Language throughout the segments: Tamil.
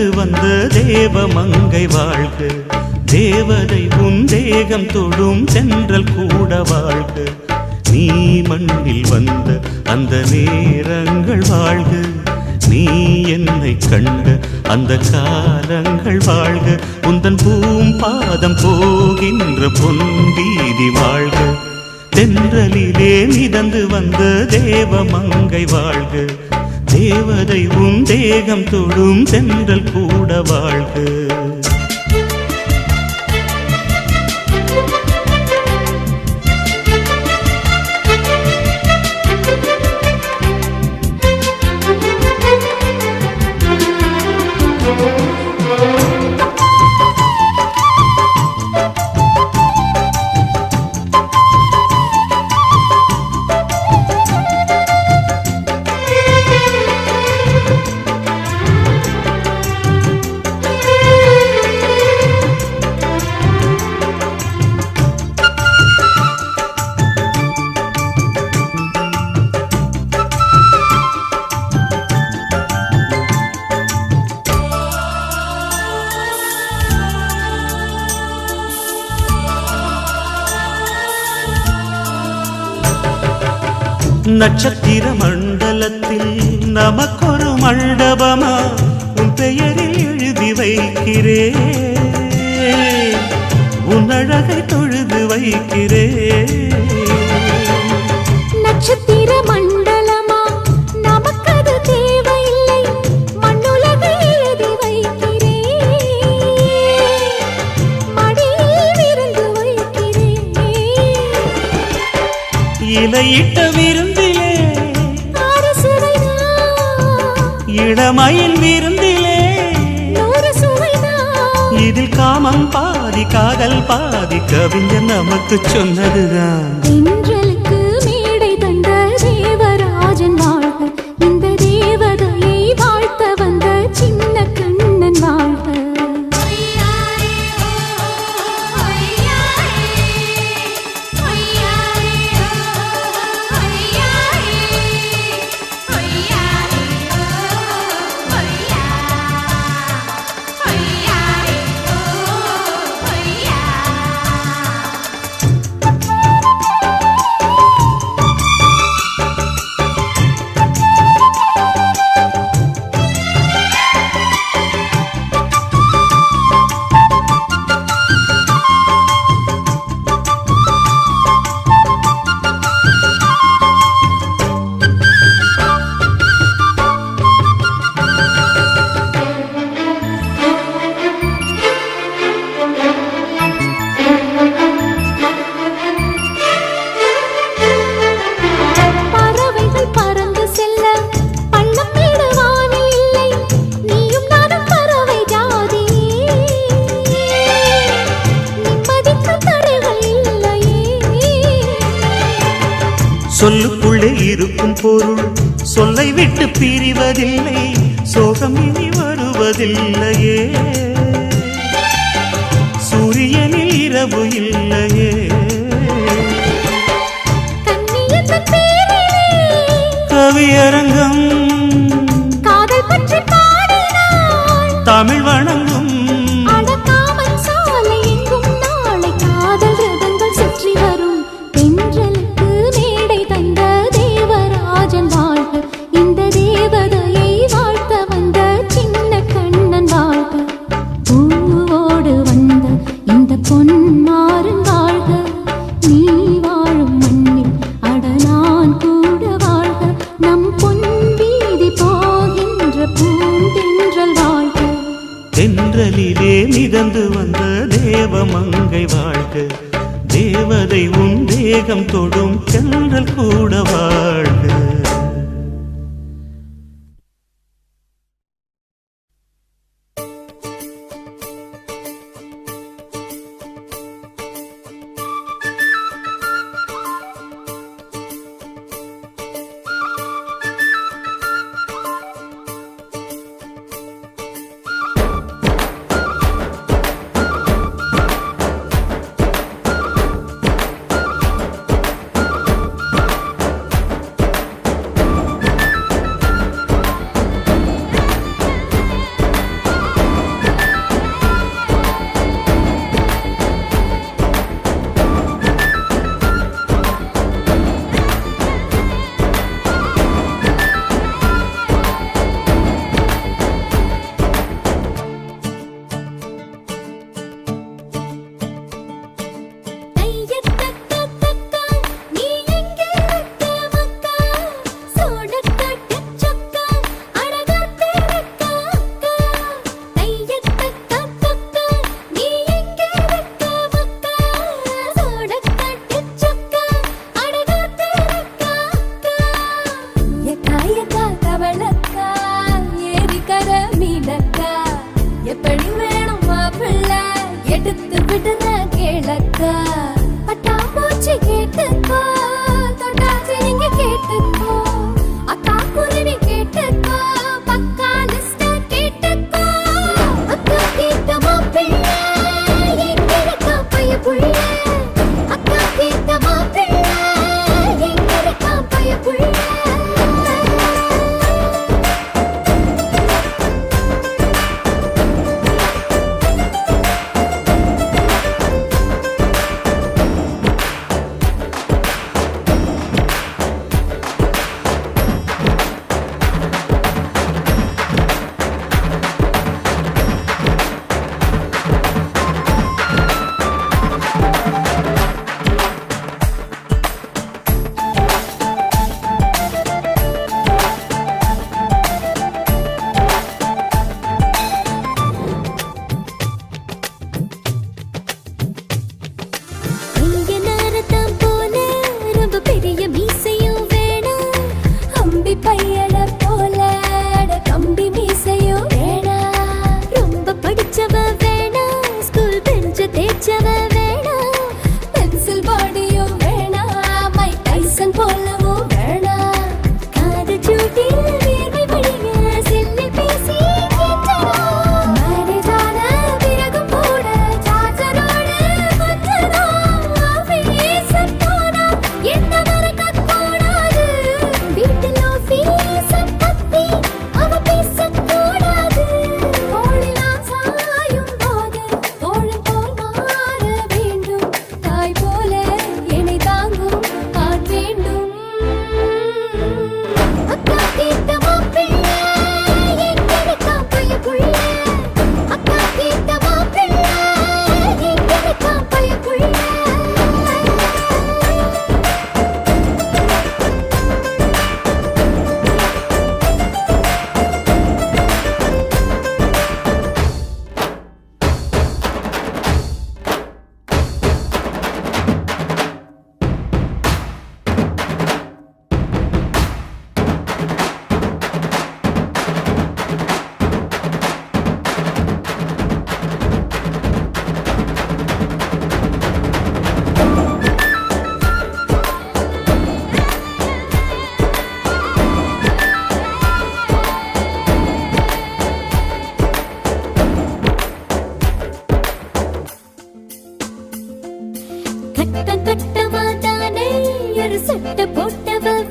மிதந்து வந்த தேவ மங்கை வாழ்க, தேவதை உன் தேகம் தொடும் சென்றல் கூட வாழ்க. நீ மண்ணில் வந்த அந்த நேரங்கள் வாழ்க, நீ என்னை கண்ட அந்த காலங்கள் வாழ்க. உந்தன் பூம்பாதம் போகின்ற பொன் வீதி வாழ்க, தென்றலிலே மிதந்து வந்த தேவ மங்கை வாழ்க, தேவதை உன் தேகம் தொடும் தென்றல் கூட வாழ்க. நட்சத்திர மண்டலத்தில் நமக்கொரு மண்டபமா உன் பெயரில் எழுதி வைக்கிறேன், உன் அழகை தொழுது வைக்கிறேன். நட்சத்திர மண்டலமா நமக்கது தேவையில்லை, மண்ணுலகை எழுதி வைக்கிறேன், மடியில் விருந்து வைக்கிறேன். இலையிட்ட விருந்திலே இளமயில் விருந்திலே இதில் காமம் பாதி காதல் பாதி கவிஞர் நமக்கு சொன்னதுதான். தென்றலுக்கு மேடை தந்த தேவராஜன் வாழ்க, இந்த தேவதையை வாழ்த்த வந்த சின்ன கண்ணன் வாழ்க. சொல்லுக்குள்ளே இருக்கும் பொருள் சொல்லை விட்டு பிரிவதில்லை, சோகம் இனி வருவதில்லையே, சூரியனில் இரவு இல்லையே. கவியரங்கம் காதல் பற்றி பாடினாள், தமிழ் வணங்கும் சாலை எங்கும் நாளை காதல் ரதங்கள் சுற்றி வரும். தென்றலுக்கு மேடை தந்த தேவராஜன் வாழ்க, இந்த தேவதையை வாழ்த்த வந்த சின்ன கண்ணன் வாழ்க. பூவோடு வந்த இந்த பொன்மாறன் வாழ்க, நீ வாழும் மண்ணில் அடனான் கூட வாழ்க. நம் பொன் வீதி போகின்ற பூந்தென்றல் வாழ்க, தென்றலிலே மிதந்து வந்த தேவ மங்கை வாழ்க, தேவதை உன் தேகம் தொடும் தென்றல் கூட வாழ்க.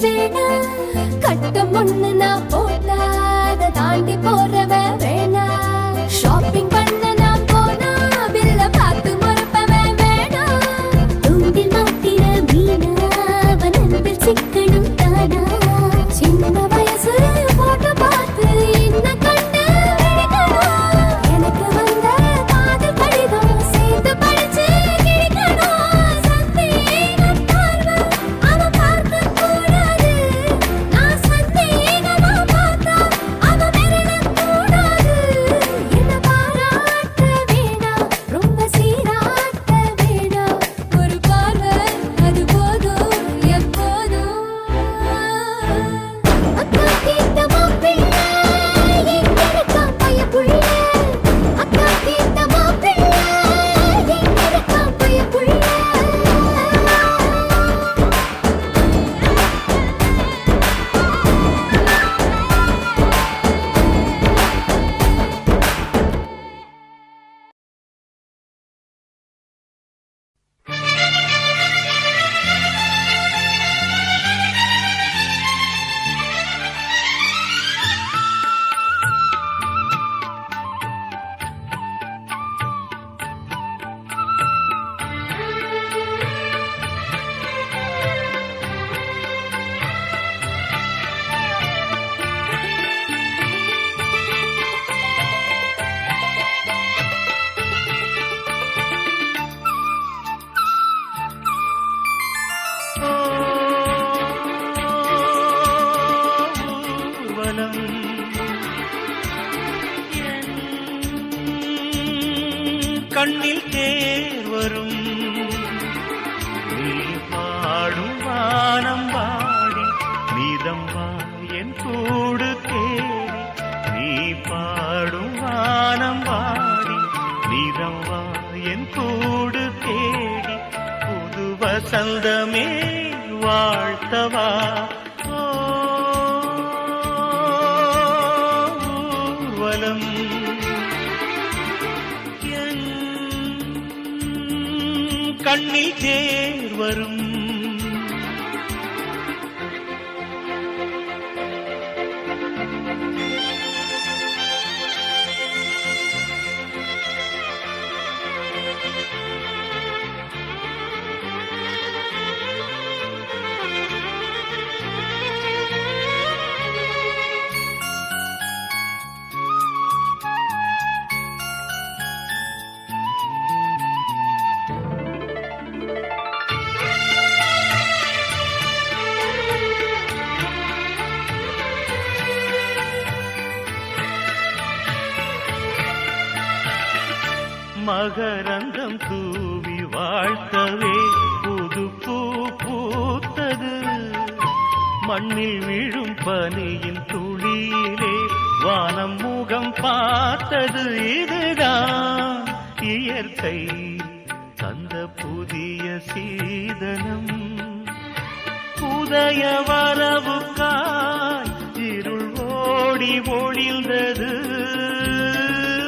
வேணா கட்டம் ஒண்ணு நான் போட்டா அதை தாண்டி போறவ வேணா ஷாப்பிங் பண்ண நான் போனா பில்ல பார்த்து மறப்பவ வேணா தூண்டில் மாட்டின மீனா அவன் அன்பில் சிக்கணும் தானா சின்ன வயசு போட்டோ பார்த்து என்ன கண்டு விழிக்கணும் எனக்கு வந்த காதல் கடிதம் சேர்த்து படிச்சு கிழிக்கணும் சந்தேகம் பார்வை அவன் பார்க்க கூடாது நான் சந்தேகமா பார்த்தா அவன் விரல கூடாது என்ன பாராட்ட வேணாம் ரொம்ப சீராட்ட வேணாம் ஒரு பார்வை அது போதும் எப்போதும் அக்கா கேட்ட மாப்பிள்ளை எங்க இருக்கா பையப்புள்ள அக்கா கேட்ட மாப்பிள்ளை எங்க இருக்கா பையப்புள்ள ஊர்வலம் என் கண்ணில் தேர் வரும் நீ பாடும் வானம் வாடி நீதம் வா என் கூடு தேடி நீ பாடும் வானம் வாடி நீதம் வா என் கூடு தேடி புது வசந்தமே வாழ்த்தவா ஓ ஊர்வலம் என் கண்ணில் தேர் வரும் மகரந்தம் தூவி வாழ்த்தவே புது பூ பூத்தது மண்ணில் விழும் பனியின் துளியிலே வானம் முகம் பார்த்தது இதுதான் இயற்கை தந்த புதிய சீதனம் உதய வரவுக்காய் இருள் ஓடி ஒளிந்தது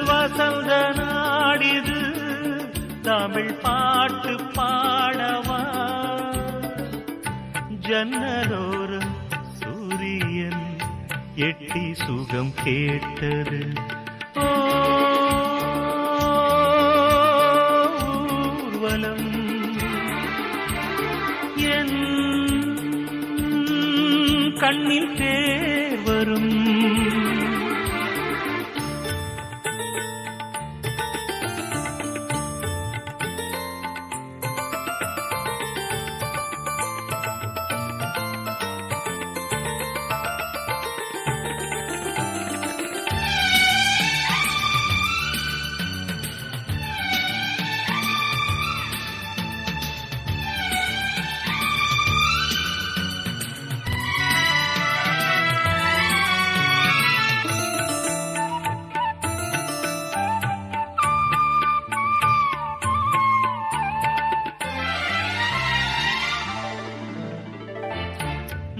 வசந்த நாடிது தமிழ் பாட்டு பாடவா ஜன்னலோரம் சூரியன் எட்டி சுகம் கேட்டது ஓ ஊர்வலம் என் கண்ணில் தேர் வரும்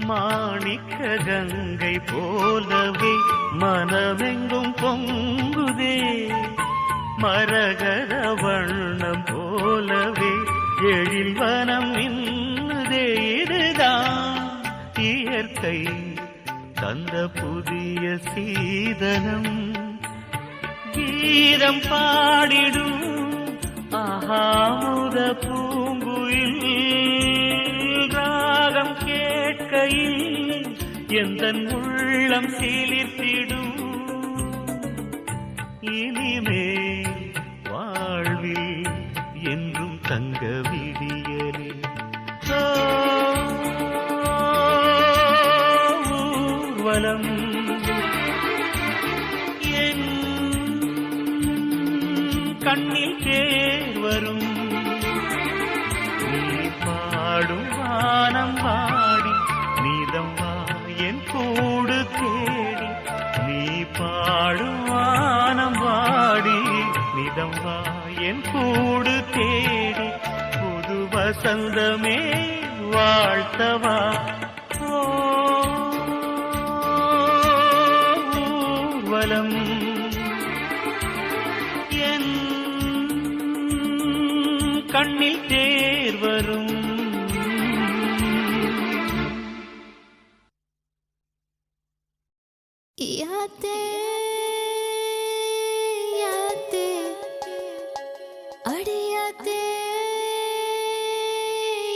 மாணிக்க கங்கை போலவே மனமெங்கும் பொங்குதே மரகத வண்ணம் போலவே எழில் வனம் இன்னுதே இதுதான் புதிய சீதனம் கீதம் பாடிடும் ஆகாமுத பூங்குயில் ராகம் கேட்கையில் எந்தன் உள்ளம் சீலித்திடும் இனிமே வாழ்வில் என்றும் தங்க விடியலில் ஊர்வலம் என் கண்ணில் தேர் வரும் நீ பாடும் வானம் பாடி நீதம் வா என் கூடு தேடி நீ பாடும் வானம் வாடி நீதம் வா என் கூடு தேடி புது வசந்தமே வாழ்த்தவா ஊர்வலம் என் கண்ணில் தேர் வரும் யாத்தே யாத்தே அடியாத்தே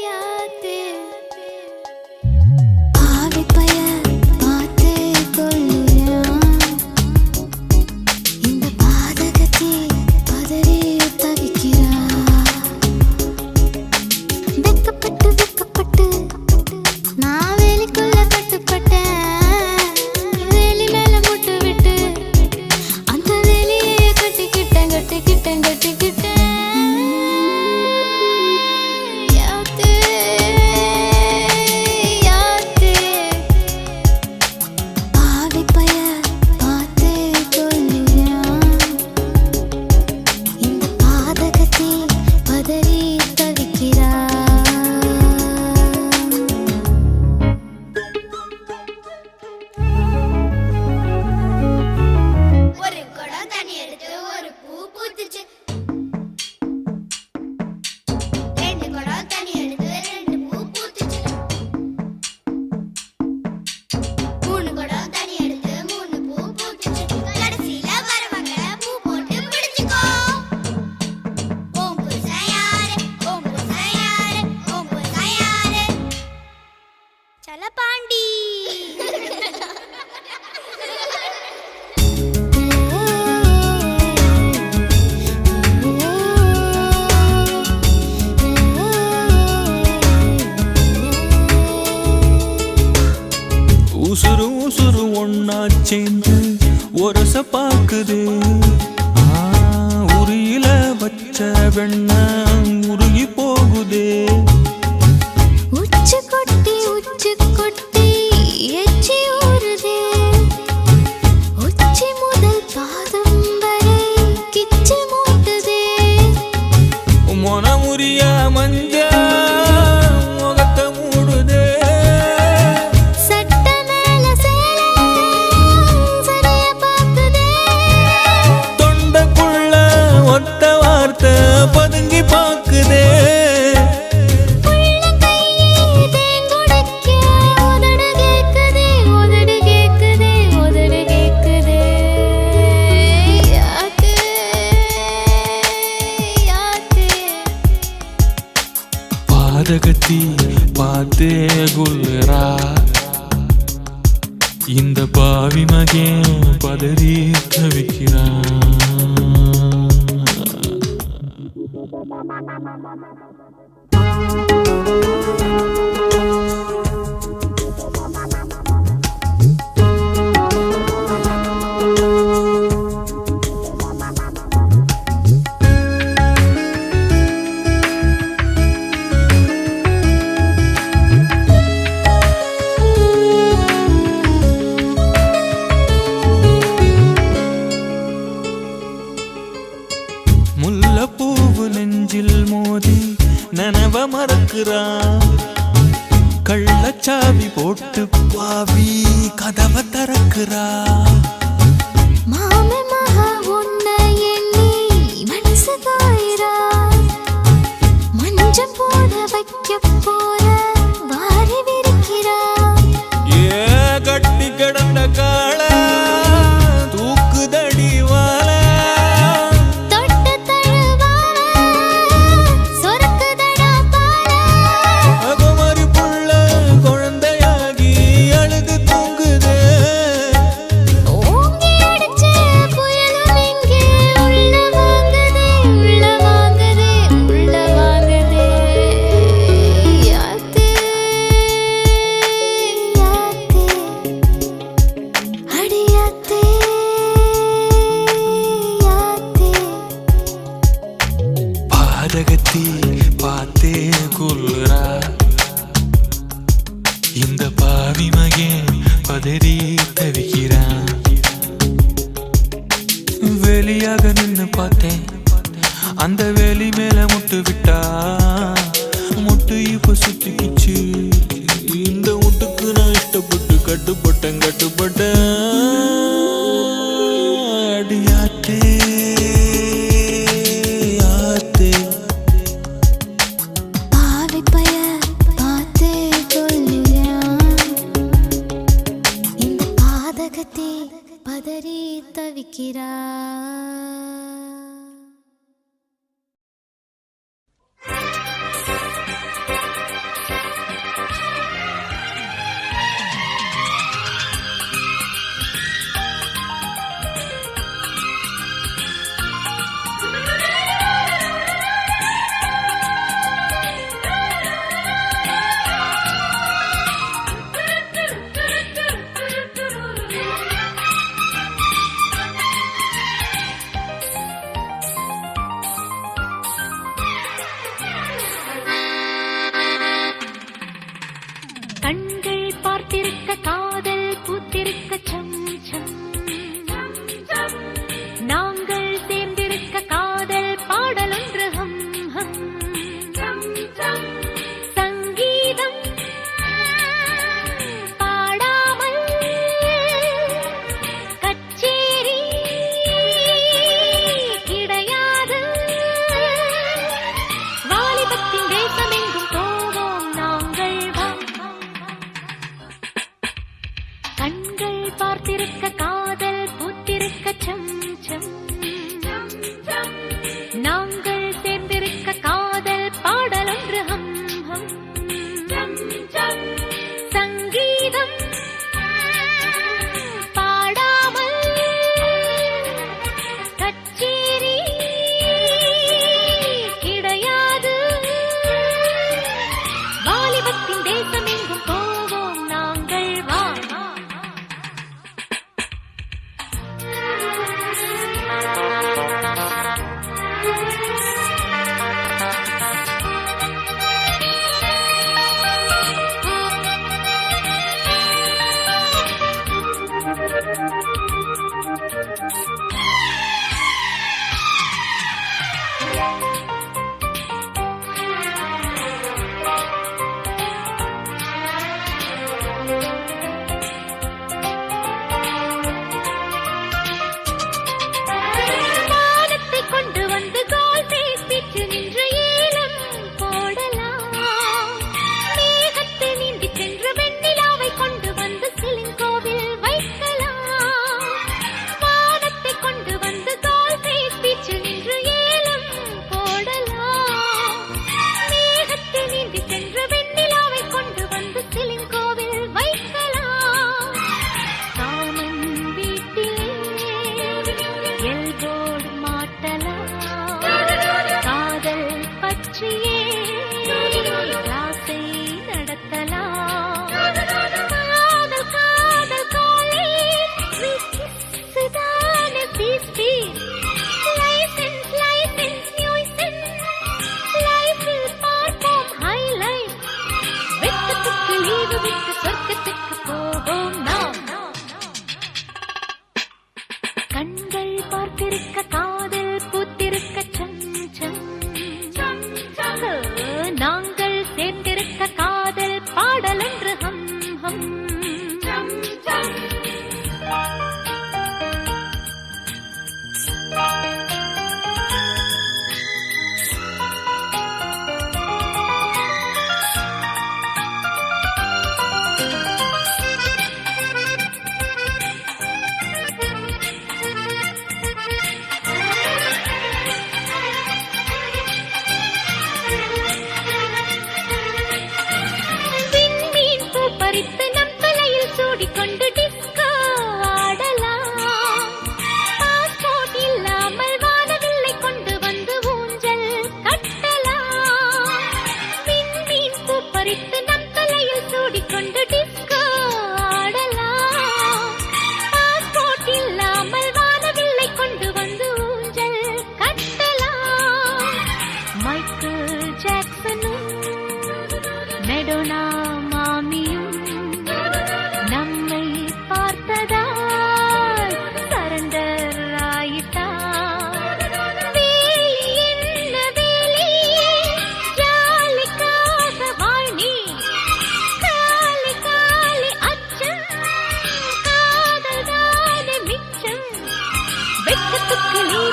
யாத்தே ஆவி பய பாத்தே கொள்ளுறான் இந்த பாதகத்தை பதறி தவிக்கிறான் வெக்கப்பட்டு நான் வேலிக்குள்ள கட்டுப்பட்டேன் சேர்ந்து ஒரச பாக்குது உரியில வச்ச வெண்ண உருகி போகுதே உச்சு கொட்டி எச்சி ஊறுதே உச்சி முதல் பாதம் வரை கிச்சி மூட்டுதே மொனமுறிய மஞ்ச பதுங்கி பாக்குதே பாதகத்தி பார்த்தே குல்றா இந்த பாவி மகன் பதறி தவிக்கிறான் முல்லைப்பூவு நெஞ்சில் மோதி நனவ மறக்கிறான் கள்ளச்சாவி போட்டு பாவி கதவை திறக்கிறா மாமே மகா உன்னை எண்ணி மனசு தாயிரா மஞ்சள் போட வைக்க போற வாரி விரிக்கிறா ஏ கட்டி கிடந்த வேலியாக நின்னு பார்த்தேன். அந்த வேலி மேல முட்டு விட்டா முட்டு இப்ப சுத்திக்கிச்சு. இந்த முட்டுக்கு நான் இஷ்டப்பட்டு கட்டுப்பட்டேன். அடியாத்தே ஆத்தே பாவை பய பார்த்தே கொள்ளுறான். இந்த பாதகத்தை பதறி தவிக்கிறா.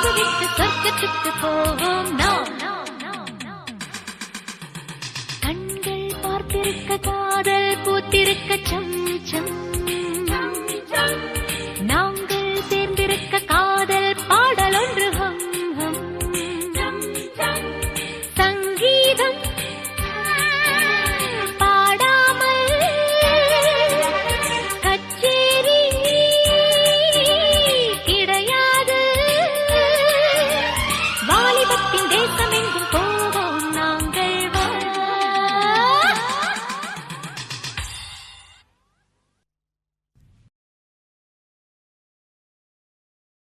செய்துவிட்டு சொர்க்கத்துக்கு போவோம் நாம். கண்கள் பார்த்திருக்க காதல் பூத்திருக்க சம் சம்